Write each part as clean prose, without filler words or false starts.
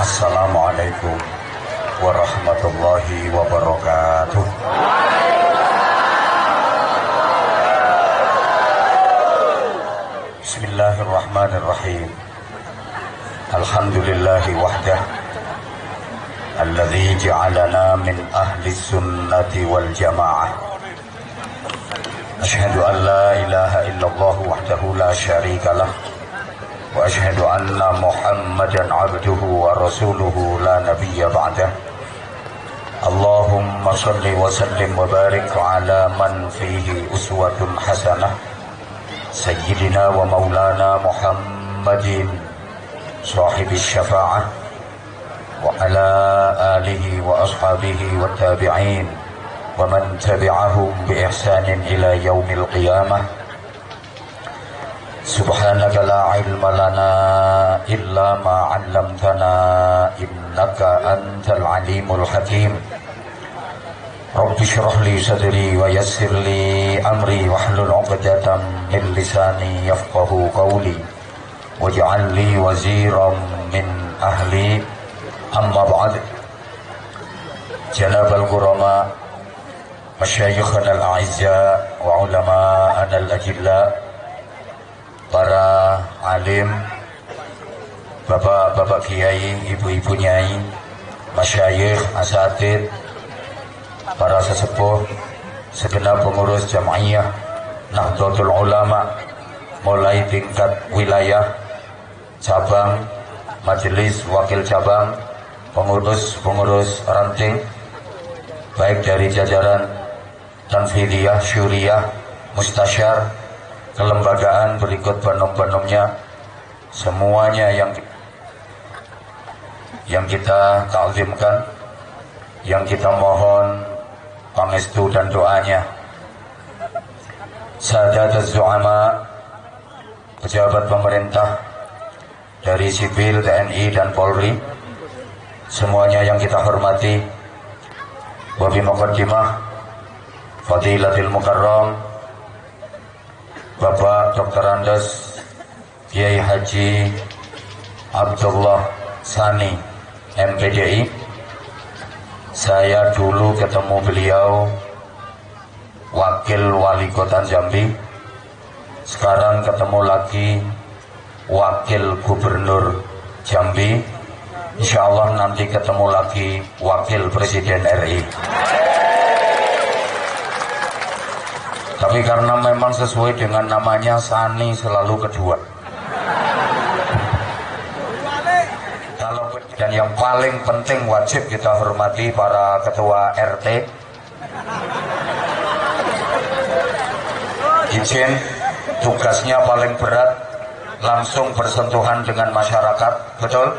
Assalamualaikum warahmatullahi wabarakatuh. Bismillahirrahmanirrahim. Alhamdulillahi wahdah alladzi ja'alana min ahli sunnati wal jamaah. Asyhadu an la ilaha illallah wahdahu la syarika lah wa asyhadu anna Muhammadan abduhu wa rasuluhu la nabiyya ba'dah. Allahumma shalli wa sallim wa barik ala man fihi uswatun hasanah sayyidina wa maulana Muhammadin sahibis syafa'ah wa ala alihi wa ashabihi wa tabi'in wa man tabi'ahum bi ihsanin ila yaumil qiyamah. Subhanaka la ilma lana illa ma 'allamtana innaka antal alimul hakim. Rabbi shrah li sadri wa yassir li amri wahlul 'uqdatam min lisani yafqahu qawli waj'al li waziran min ahli. Amma ba'd. Janabal qurama masyayikhana al-a'izza wa ulama'ana al-ajilla, para alim, bapak-bapak kiai, ibu-ibu nyai, masyayikh, asatid, para sesepuh, segenap pengurus jamaiyah Nahdlatul Ulama, mulai tingkat wilayah, cabang, majelis, wakil cabang, pengurus ranting, baik dari jajaran tanfidiyah, syuriyah, mustasyar, kelembagaan berikut banom-banomnya, semuanya yang kita ta'zimkan, yang kita mohon pangestu dan doanya. Sadatuz zu'ama, pejabat pemerintah dari sipil, TNI dan Polri, semuanya yang kita hormati. Wa bi muqaddimah Fadilatil Mukarram Bapak Dr. Andes Kiai Haji Abdullah Sani MPDI. Saya dulu ketemu beliau Wakil Wali Kota Jambi, sekarang ketemu lagi Wakil Gubernur Jambi, insya Allah nanti ketemu lagi Wakil Presiden RI. Tapi karena memang sesuai dengan namanya, Sani selalu kedua. Dan yang paling penting wajib kita hormati para ketua RT. Izin, tugasnya paling berat, langsung bersentuhan dengan masyarakat, betul?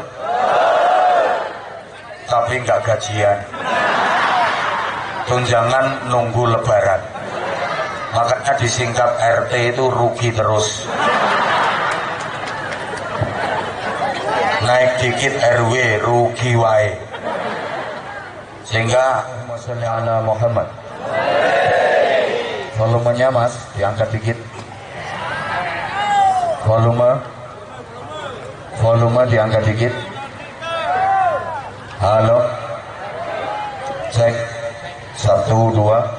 Tapi nggak gajian, tunjangan nunggu lebaran. Makanya disingkat RT itu rugi terus. Naik dikit RW rugi wae. Sehingga ala Muhammad. Volumenya Mas diangkat dikit. Volume diangkat dikit. Halo. Cek 1 2.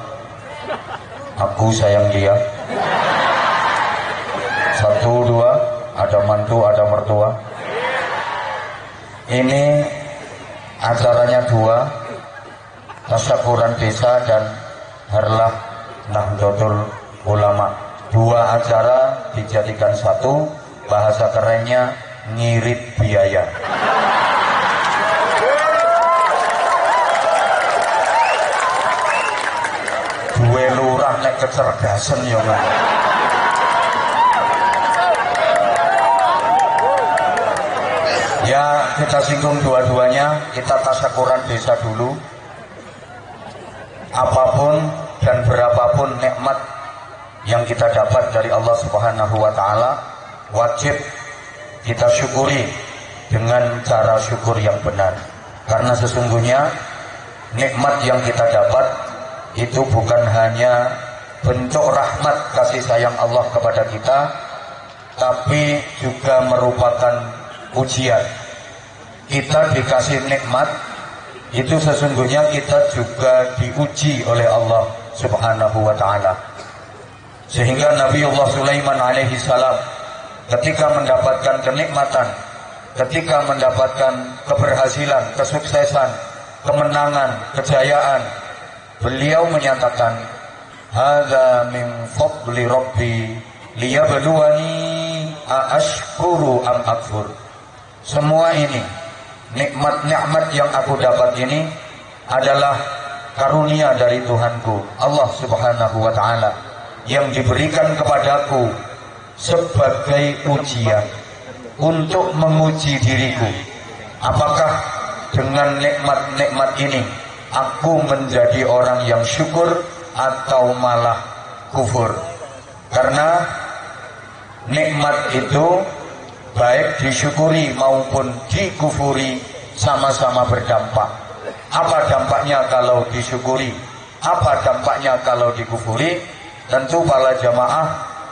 Aku sayang dia. 1 2. Ada mantu, ada mertua. Ini acaranya 2, tasyakuran desa dan harlah Nahdlatul Ulama. 2 acara dijadikan 1, bahasa kerennya ngirit biaya. Duwe lurah nek kecerdasan ya nggak. Ya kita singgung dua-duanya, kita tasyakuran desa dulu. Apapun dan berapapun nikmat yang kita dapat dari Allah Subhanahu wa Ta'ala, wajib kita syukuri dengan cara syukur yang benar. Karena sesungguhnya nikmat yang kita dapat itu bukan hanya bentuk rahmat kasih sayang Allah kepada kita, tapi juga merupakan ujian. Kita dikasih nikmat, itu sesungguhnya kita juga diuji oleh Allah Subhanahu wa ta'ala. Sehingga Nabiullah Sulaiman alaihi salam ketika mendapatkan kenikmatan, ketika mendapatkan keberhasilan, kesuksesan, kemenangan, kejayaan, beliau menyatakan, hadza min fadli rabbi liyabluwani aashkuru am akfur. Semua ini nikmat-nikmat yang aku dapat ini adalah karunia dari Tuhanku Allah Subhanahu wa ta'ala yang diberikan kepadaku sebagai ujian untuk menguji diriku, apakah dengan nikmat-nikmat ini aku menjadi orang yang syukur atau malah kufur. Karena nikmat itu baik disyukuri maupun dikufuri sama-sama berdampak. Apa dampaknya kalau disyukuri? Apa dampaknya kalau dikufuri? Tentu para jamaah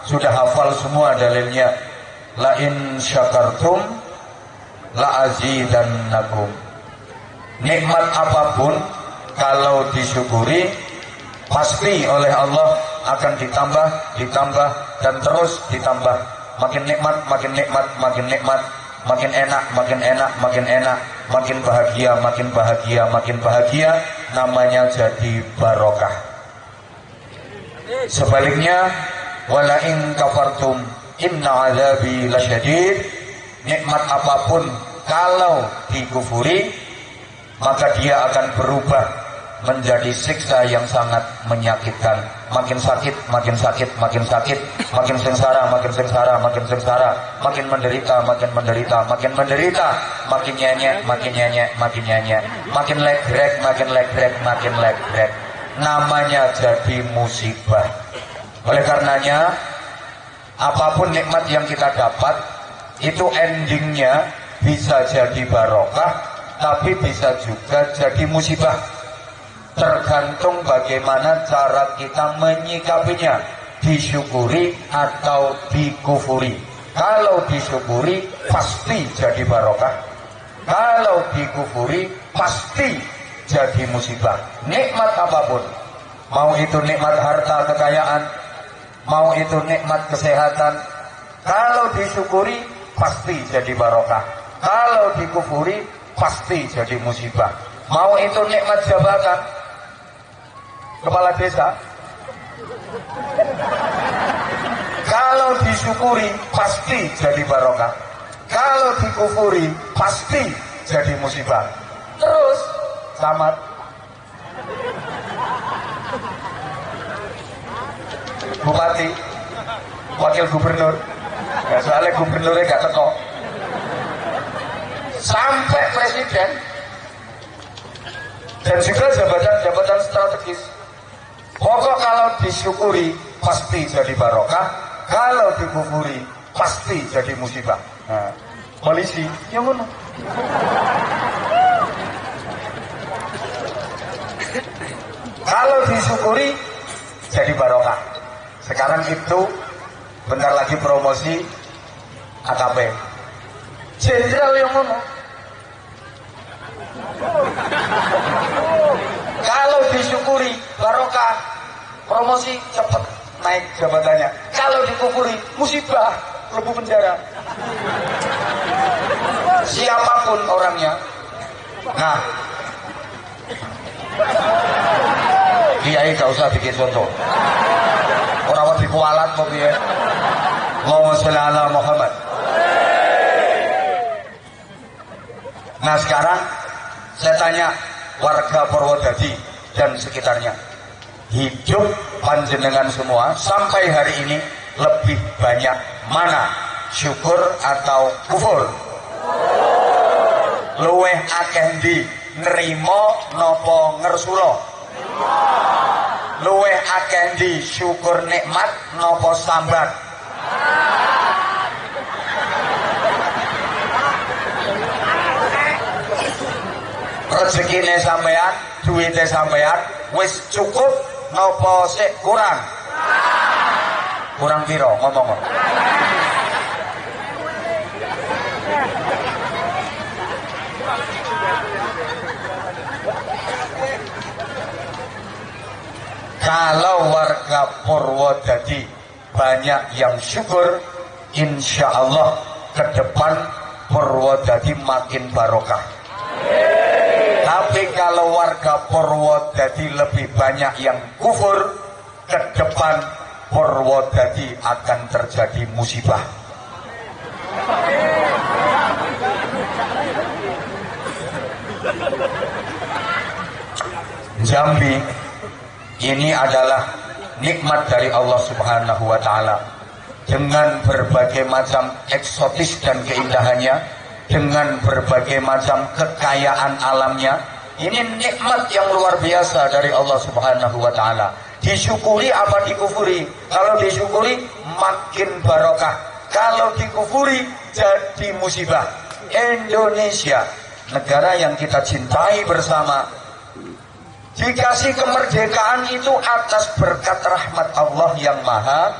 sudah hafal semua dalilnya. La in syakartum la azidannakum. Nikmat apapun kalau disyukuri pasti oleh Allah akan ditambah dan terus ditambah. Makin nikmat, makin nikmat, makin nikmat, makin enak, makin enak, makin enak, makin bahagia, makin bahagia, makin bahagia, namanya jadi barokah. Sebaliknya, wala in kafartum inna azabi lasyadid. Nikmat apapun kalau dikufuri, maka dia akan berubah menjadi siksa yang sangat menyakitkan. Makin sakit, makin sakit, makin sakit, makin sengsara, makin sengsara, makin sengsara, makin menderita, makin menderita, makin menderita, makin nyenyek, makin nyenyek, makin nyenyek, makin legrek, makin legrek, makin legrek. Namanya jadi musibah. Oleh karenanya, apapun nikmat yang kita dapat, itu endingnya bisa jadi barokah, tapi bisa juga jadi musibah. Tergantung bagaimana cara kita menyikapinya, disyukuri atau dikufuri. Kalau disyukuri pasti jadi barokah, kalau dikufuri pasti jadi musibah. Nikmat apapun, mau itu nikmat harta kekayaan, mau itu nikmat kesehatan, kalau disyukuri pasti jadi barokah, kalau dikufuri pasti jadi musibah. Mau itu nikmat jabatan kepala desa, kalau disyukuri pasti jadi barokah, kalau dikufuri pasti jadi musibah. Terus tamat. Bupati, wakil gubernur, ya soalnya gubernurnya gak teko, sampai presiden dan juga jabatan-jabatan strategis. Pokok kalau disyukuri pasti jadi barokah, kalau dikufuri pasti jadi musibah. Nah, polisi yang mana? Kalau disyukuri jadi barokah. Sekarang itu bentar lagi promosi AKP. Jenderal yang mana? Kalau disyukuri barokah, promosi cepat naik jabatannya. Kalau dikufuri musibah, lebu penjara. Siapapun orangnya. Nah, kiai gak usah bikin contoh. Orang wedi kualat kok piye. Allahumma sholli ala Muhammad. Nah sekarang saya tanya warga Purwodadi dan sekitarnya, hidup panjenengan semua sampai hari ini lebih banyak mana, syukur atau kufur? Luweh akeh ndi nrimo nopo ngersulo? Luweh akeh ndi syukur nikmat nopo sambat? Rezekine sampean, duwite sampean wis cukup nopo sik kurang? kurang piro ngomong. Kalau warga Purwodadi banyak yang syukur, insya Allah ke depan Purwodadi makin barokah. Tapi kalau warga Purwodadi lebih banyak yang kufur, ke depan Purwodadi akan terjadi musibah. Jambi ini adalah nikmat dari Allah Subhanahu wa Ta'ala, dengan berbagai macam eksotis dan keindahannya, dengan berbagai macam kekayaan alamnya. Ini nikmat yang luar biasa dari Allah Subhanahu wa Ta'ala. Disyukuri apa dikufuri? Kalau disyukuri makin barokah, kalau dikufuri jadi musibah. Indonesia, negara yang kita cintai bersama, dikasih kemerdekaan itu atas berkat rahmat Allah yang maha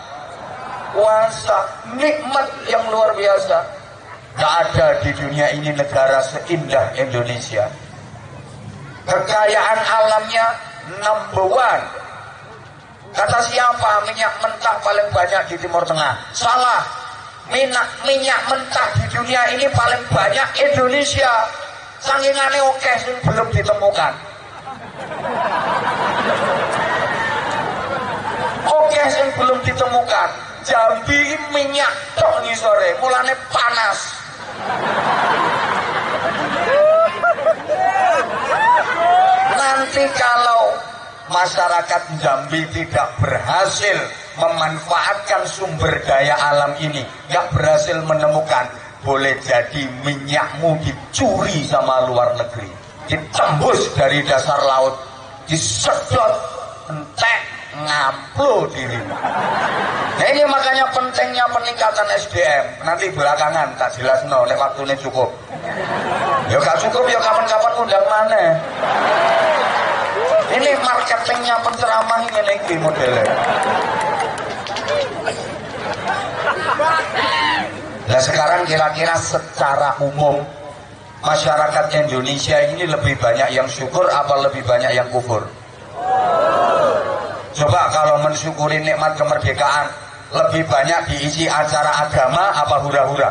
kuasa. Nikmat yang luar biasa. Tak ada di dunia ini negara seindah Indonesia. Kekayaan alamnya number one. Kata siapa minyak mentah paling banyak di Timur Tengah? Salah. Minyak mentah di dunia ini paling banyak Indonesia. Sangingane oke sing belum ditemukan. Oke sing belum ditemukan. Jambi minyak tok ngisore, mulane panas. Nanti kalau masyarakat Jambi tidak berhasil memanfaatkan sumber daya alam ini, nggak berhasil menemukan, boleh jadi minyakmu dicuri sama luar negeri, ditembus dari dasar laut, disedot, entek, ngamplo dirimu. Nah ini makanya pentingnya peningkatan SDM. Nanti belakangan tak jelas nek waktunya cukup. Ya gak cukup ya kapan-kapan undang mana. Ini marketingnya penceramah ini modelnya. Nah sekarang kira-kira secara umum masyarakat Indonesia ini lebih banyak yang syukur apa lebih banyak yang kufur? Coba kalau mensyukuri nikmat kemerdekaan, lebih banyak diisi acara agama apa hura-hura?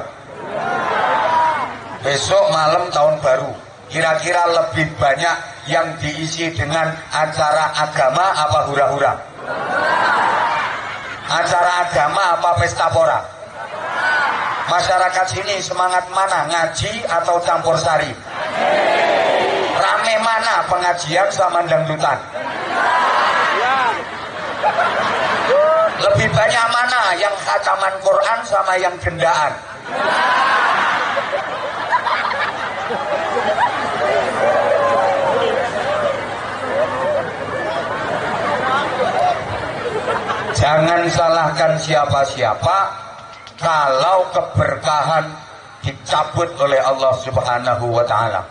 Besok malam tahun baru, kira-kira lebih banyak yang diisi dengan acara agama apa hura-hura? Acara agama apa pesta pora? Masyarakat sini semangat mana, ngaji atau campur sari? Rame mana, pengajian sama dangdutan? Lebih banyak mana yang khataman Quran sama yang gendaan? Jangan salahkan siapa-siapa kalau keberkahan dicabut oleh Allah Subhanahu wa Ta'ala.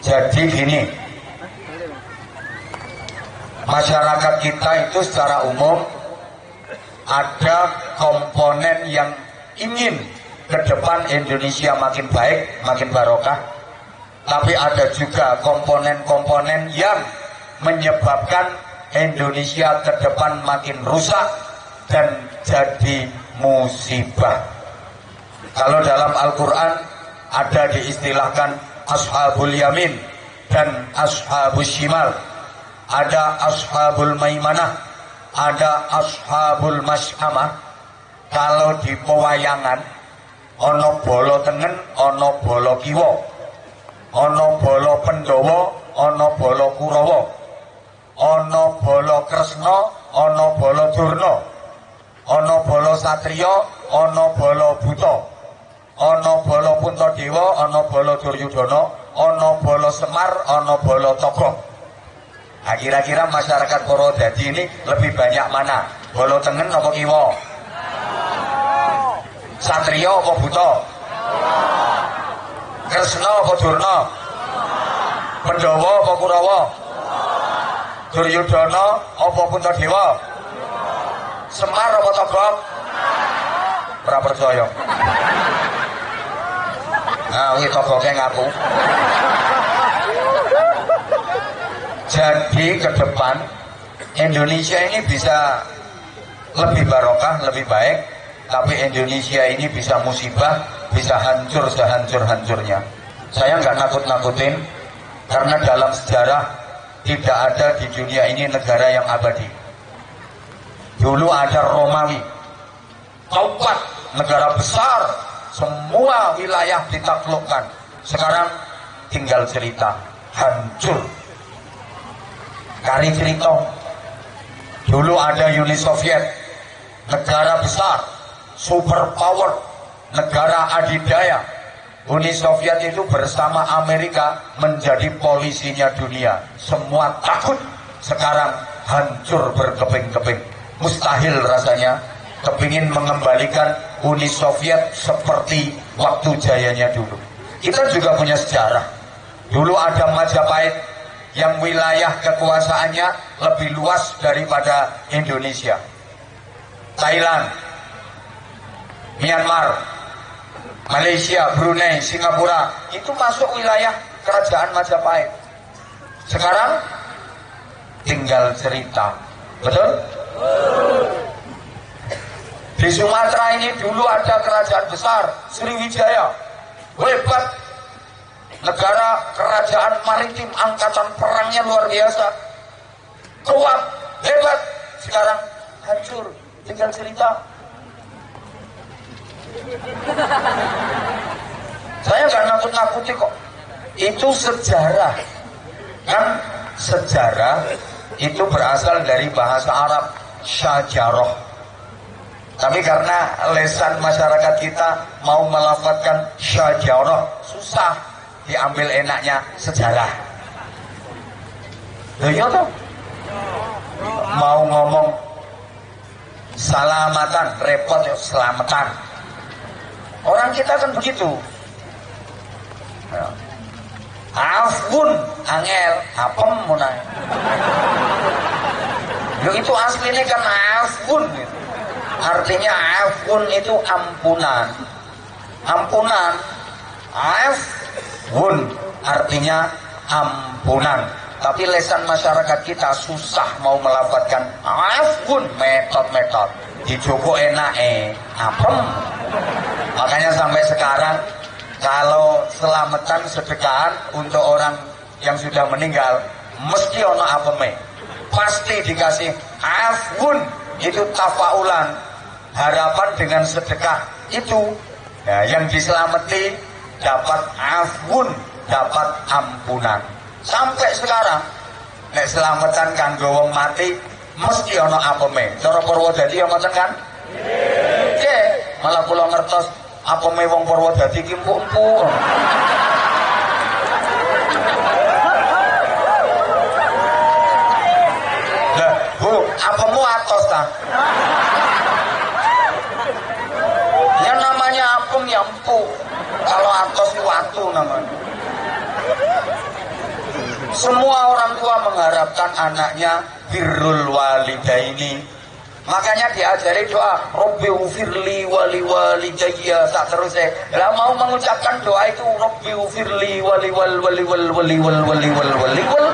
Jadi gini, masyarakat kita itu secara umum ada komponen yang ingin ke depan Indonesia makin baik, makin barokah. Tapi ada juga komponen-komponen yang menyebabkan Indonesia ke depan makin rusak dan jadi musibah. Kalau dalam Al-Quran ada diistilahkan Ashabul Yamin dan Ashabul Shimal, ada Ashabul Maimanah, ada Ashabul Mas'amah. Kalau di pewayangan ono bolo tengen, ono bolo kiwa, ono bolo Pendawa, ono bolo Kurawa, ono bolo Kresna, ono bolo Durna, ono bolo Satriya, ono bolo Buta, ono bolo Puntadewa, ono bolo Duryudana, ono bolo Semar, ono bolo Togo. Nah, kira-kira masyarakat Purwodadi ini lebih banyak mana? Bolo tengen apa kiwa? Satriya apa Buta? Kresna apa Durna? Pendawa apa Kurawa? Duryudana apa Puntadewa? Semar apa Togok? Ora percaya. Nah, ini Togoknya ngaku. Jadi ke depan Indonesia ini bisa lebih barokah, lebih baik, tapi Indonesia ini bisa musibah, bisa hancur sehancur-hancurnya. Saya nggak nakut-nakutin, karena dalam sejarah tidak ada di dunia ini negara yang abadi. Dulu ada Romawi, Taubat, negara besar, semua wilayah ditaklukkan. Sekarang tinggal cerita, hancur. Kari cerita, dulu ada Uni Soviet, negara besar, superpower, negara adidaya. Uni Soviet itu bersama Amerika menjadi polisinya dunia. Semua takut. Sekarang hancur berkeping-keping. Mustahil rasanya kepingin mengembalikan Uni Soviet seperti waktu jayanya dulu. Kita juga punya sejarah. Dulu ada Majapahit yang wilayah kekuasaannya lebih luas daripada Indonesia. Thailand, Myanmar, Malaysia, Brunei, Singapura, itu masuk wilayah kerajaan Majapahit. Sekarang tinggal cerita. Betul? Di Sumatera ini dulu ada kerajaan besar, Sriwijaya. Hebat. Negara kerajaan maritim, angkatan perangnya luar biasa. Kuat, hebat. Sekarang hancur, tinggal cerita. Saya nggak nakut-nakuti kok. Itu sejarah. Kan sejarah itu berasal dari bahasa Arab, syajarah. Tapi karena lesan masyarakat kita mau melafadzkan syajarah susah, diambil enaknya sejarah. Loh iya toh? Mau ngomong salamatan, repot ya, selamatan. Orang kita kan begitu. Afun, angel, apem munai. Itu aslinya kan afun gitu. Artinya afun itu ampunan. Ampunan. Afun artinya ampunan. Tapi lesan masyarakat kita susah mau melafadzkan afun, metode-metode. Di Joko enak apem. Makanya sampai sekarang kalau selamatan sedekahan untuk orang yang sudah meninggal mesti ono apeme. Pasti dikasih afun, itu tafaulan, harapan dengan sedekah itu. Nah, yang diselamati dapat afun, dapat ampunan. Sampai sekarang nek selamatan kanggo wong mati mesti ono apeme. Cara Purwodadi yo ngoten kan? Nggih, malah kula ngertos apeme wong Purwodadi ki empuk-empuk. Lah, Bu, apemu atos ta? Ya namanya apem ya empuk. Kalau atos itu watu namanya. Semua orang tua mengharapkan anaknya birrul walidaini. Makanya diajari doa Rabbi ufirli wali walidayya tak terus lah mau mengucapkan doa itu Rabbi ufirli wali wal wali wal wali wal wali wal wali wal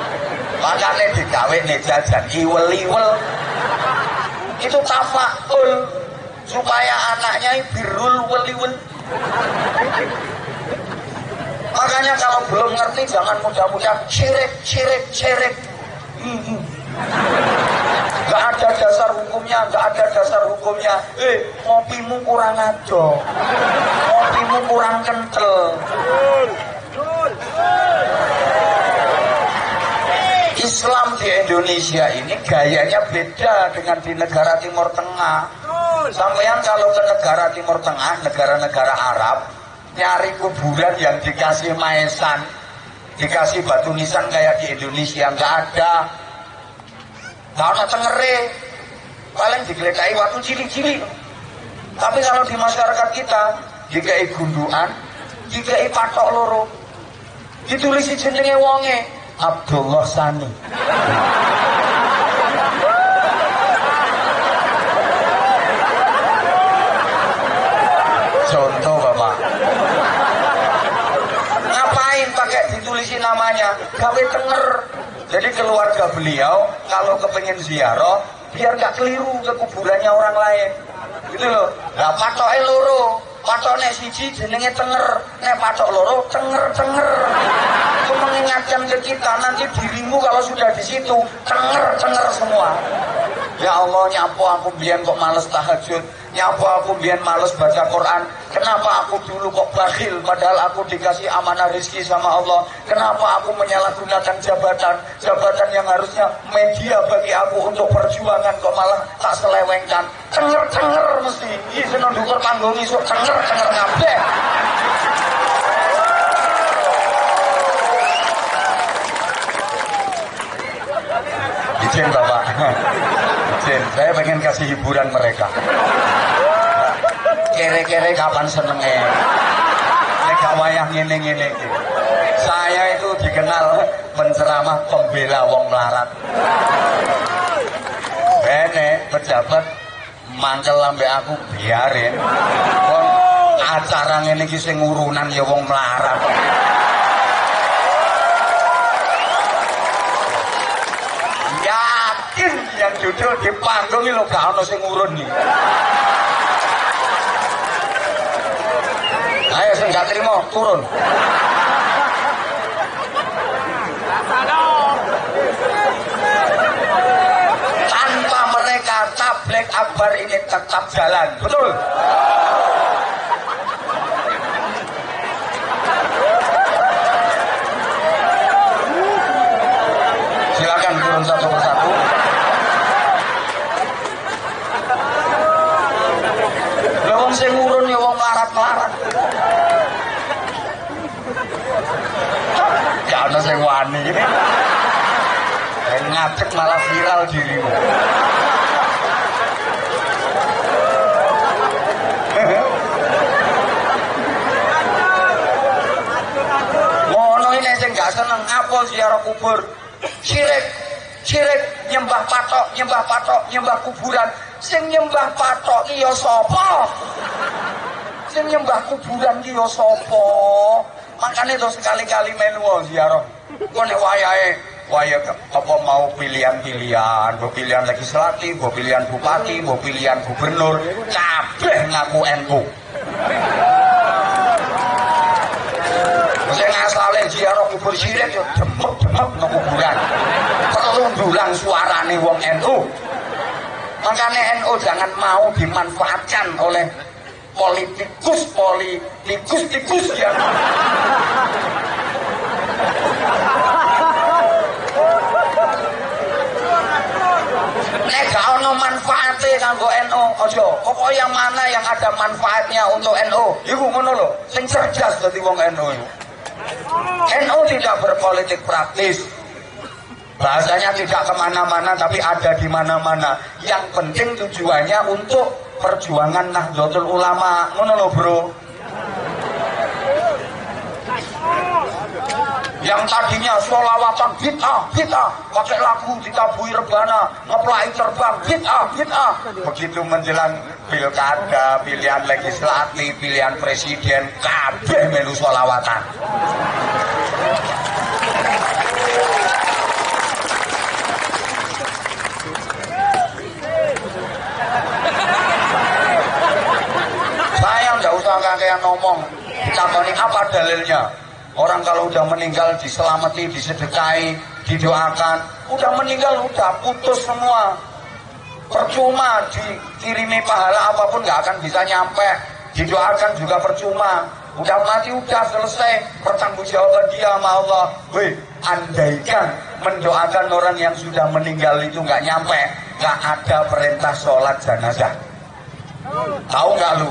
makanya digawe nih jajan iwali wal itu tafaul supaya anaknya birrul wali wal. Makanya kalau belum ngerti jangan mudah-mudah syirik. Gak ada dasar hukumnya, ngopimu kurang aja, ngopimu kurang kental. Islam di Indonesia ini gayanya beda dengan di negara Timur Tengah. Sampeyan kalau ke negara Timur Tengah, negara-negara Arab, nyari kuburan yang dikasih maesan, dikasih batu nisan kayak di Indonesia nggak ada. Karena tengere paling digeledahi waktu cili-cili. Tapi kalau di masyarakat kita dikai gundukan, dikai patok loro, ditulisi jenenge wonge Abdullah Sani. Contoh Bapak. Ngapain pakai ditulisi namanya? Gawe tenger. Jadi keluarga beliau kalau kepengen ziarah biar nggak keliru ke kuburannya orang lain. Gitu loh. Lah patoke loro. Patoknya siji jenenge tenger, nek patok loro tenger. Itu mengingatkan ke kita nanti dirimu kalau sudah di situ tenger semua. Ya Allah, nyapo aku biyen kok males tahajud, nyapo aku biyen males baca Quran. Kenapa aku dulu kok bakhil padahal aku dikasih amanah rezeki sama Allah? Kenapa aku menyalahgunakan jabatan yang harusnya media bagi aku untuk perjuangan kok malah tak selewengkan? Tenger mesti. Iki seneng ndukur panggung isuk tenger kabeh. Izin Bapak. Izin, saya pengen kasih hiburan mereka. Kere-kere kapan senenge. Nek wayah ngene-ngene iki. Saya itu dikenal penceramah pembela wong melarat. Bene pejabat mangkel lambe aku biarin. Wong acara ngene iki sing urunan ya wong melarat. Yakin yang duduk di panggung iki lho gak ono sing urun iki. Ayo sing gak terima turun. Tanpa mereka tabligh akbar ini tetap jalan, betul? Silakan turun satu persatu. Lah wong sing urun ya wong melarat-melarat. Ya ana sing wani iki. Ngadeg malah viral dirimu. Ngono ini sing gak seneng apa ziarah kubur. Syirik nyembah patok, kuburan. Sing nyembah patok ki ya sapa? Sing nyembah kuburan ki ya sapa? Makane to sekali-kali melu ziarah. Kok nek wayahe apa mau pilihan-pilihan, pilihan legislatif, pilihan bupati, pilihan gubernur, kabeh ngaku NU. Sing asale ziarah kubur syirik yo demek-demek nang kuburan. Perlu ndulang suarane wong NU. Makanya NU jangan mau dimanfaatkan oleh politikus yang nek gak ono manfaate kanggo NU aja. Pokok yang mana yang ada manfaatnya untuk NU iku ngono lho. Sing cerdas dadi wong NU iku. NU tidak berpolitik praktis. Bahasanya tidak kemana-mana tapi ada di mana-mana. Yang penting tujuannya untuk perjuangan Nahdlatul Ulama. Ngono lho bro. Yang tadinya sholawatan bid'ah, pakai lagu ditabui rebana, ngeplai terbang, bid'ah. Begitu menjelang pilkada, pilihan legislatif, pilihan presiden, kabeh melu sholawatan. Saya nggak usah kayak ngomong, ditakoni apa dalilnya. Orang kalau udah meninggal diselamati, disedekahi, didoakan, udah meninggal udah putus semua. Percuma dikirimi pahala apapun nggak akan bisa nyampe. Didoakan juga percuma. Udah mati udah selesai, pertanggungjawaban dia sama Allah. Wih, andaikan mendoakan orang yang sudah meninggal itu nggak nyampe, nggak ada perintah sholat jenazah. Tahu nggak lu?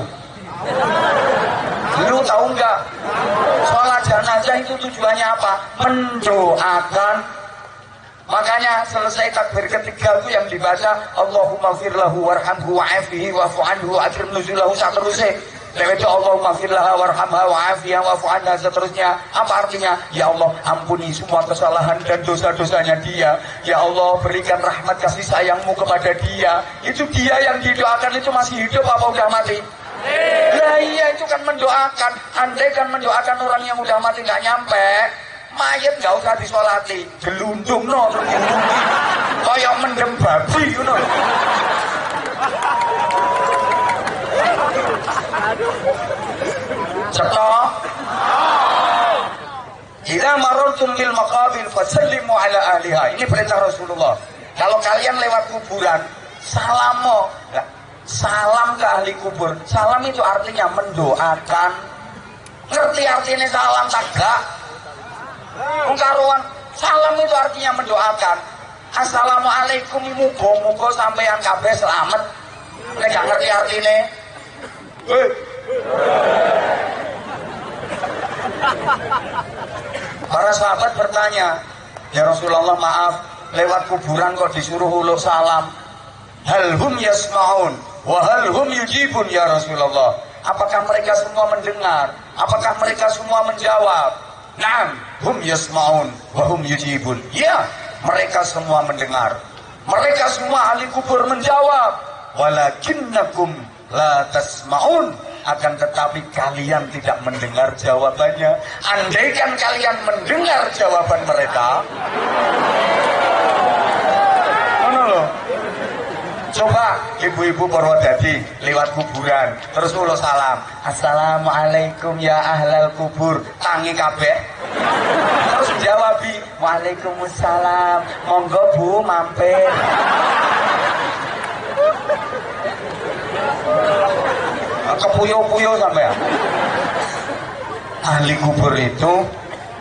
Lu tahu nggak? Sholat jenazah itu tujuannya apa? Mendoakan. Makanya selesai takbir ketiga itu yang dibaca Allahumma firlahu warhamhu wa'afihi wa'fu anhu wa'akrim nuzulahu seterusnya. Lewat Allahumma firlaha warhamha wa'afiha wa'fu anha seterusnya. Apa artinya? Ya Allah ampuni semua kesalahan dan dosa-dosanya dia. Ya Allah berikan rahmat kasih sayangmu kepada dia. Itu dia yang didoakan itu masih hidup apa udah mati? Lah iya itu kan mendoakan. Andai kan mendoakan orang yang udah mati nggak nyampe, mayat nggak usah disolati, gelundung no terus kayak mendem babi you know. Cetok. Idza marartum bil maqabir fasallimu ala ahliha. Ini perintah Rasulullah. Kalau kalian lewat kuburan, salam ke ahli kubur. Salam itu artinya mendoakan. Ngerti artinya salam tak gak? Ungkaruan salam itu artinya mendoakan. Assalamualaikum, muga-muga sampeyan kabeh selamat. Nek gak ngerti artinya, para sahabat bertanya, ya Rasulullah maaf, lewat kuburan kok disuruh uluk salam. Hal hum yasma'un wa hal hum yujibun ya Rasulullah. Apakah mereka semua mendengar? Apakah mereka semua menjawab? Naam, hum yasma'un wa hum yujibun. Ya, mereka semua mendengar. Mereka semua ahli kubur menjawab. Walakinnakum la tasma'un. Akan tetapi kalian tidak mendengar jawabannya. Andaikan kalian mendengar jawaban mereka, mana loh? Coba ibu-ibu Purwodadi lewat kuburan terus ulo salam, assalamualaikum ya ahlal kubur, tangi kabeh, terus jawabi waalaikumsalam, monggo bu mampir. Kepuyo-puyo sampai ya. Ahli kubur itu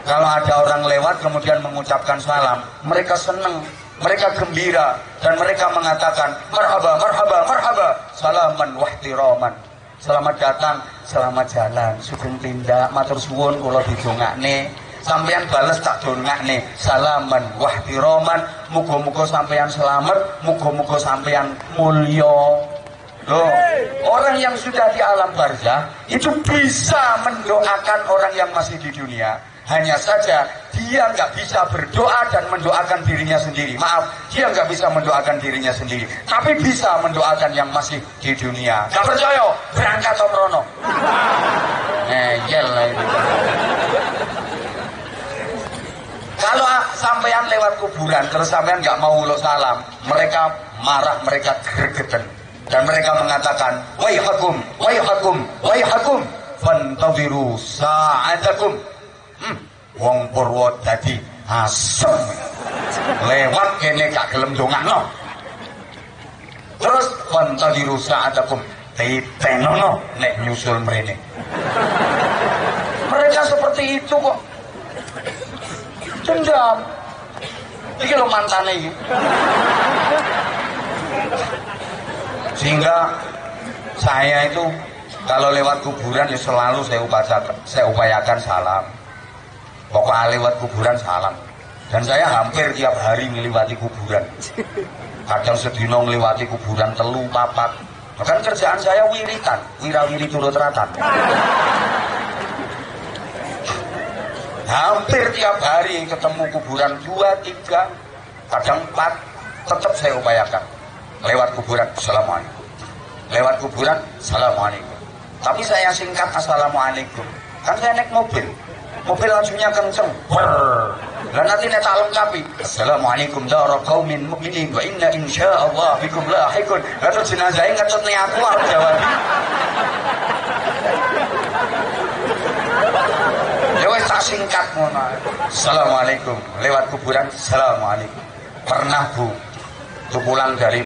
kalau ada orang lewat kemudian mengucapkan salam, mereka senang, mereka gembira, dan mereka mengatakan marhaba, marhaba, marhaba, salaman wahtiraman, selamat datang, selamat jalan, sugeng tindak, matur suwun kula didongakne, sampeyan bales tak dongakne, salaman wahtiraman, muga-muga sampeyan selamat, muga-muga sampeyan mulya. Loh, orang yang sudah di alam barzah itu bisa mendoakan orang yang masih di dunia. Hanya saja dia nggak bisa berdoa dan mendoakan dirinya sendiri. Maaf, dia nggak bisa mendoakan dirinya sendiri, tapi bisa mendoakan yang masih di dunia. Gak percaya? Berangkat Om Rono. Iyalah itu. Kalau sampean lewat kuburan terus sampean nggak mau uluk salam, mereka marah, mereka gregeten. Dan mereka mengatakan, waihakum, waihakum, waihakum, fantaziru sa'atakum. Wong Purwodadi asem. Lewat kene gak gelem dongakno. Terus fantaziru sa'atakum, titenono nek nyusul mrene. Mereka seperti itu kok. Dendam. Iki lho mantane iki. Sehingga saya itu kalau lewat kuburan ya selalu saya upayakan salam. Pokoknya lewat kuburan salam. Dan saya hampir tiap hari melewati kuburan. Kadang sedino melewati kuburan 3-4. Bahkan kerjaan saya wiritan, wirawiri turut ratan. Hampir tiap hari ketemu kuburan 2-3, kadang 4, tetap saya upayakan. Lewat kuburan, assalamualaikum. Lewat kuburan, assalamualaikum. Tapi saya singkat assalamualaikum. Kan saya naik mobil, mobil lajunya kenceng. Dan nanti saya tak lengkapi. Assalamualaikum dara qaumin mu'minin wa inna insyaallah bikum lahiqun. Lalu jenazahnya ngetut nih aku harus jawab. Ya wes tak singkat ngono. Assalamualaikum. Lewat kuburan, assalamualaikum. Pernah Bu, tuh pulang dari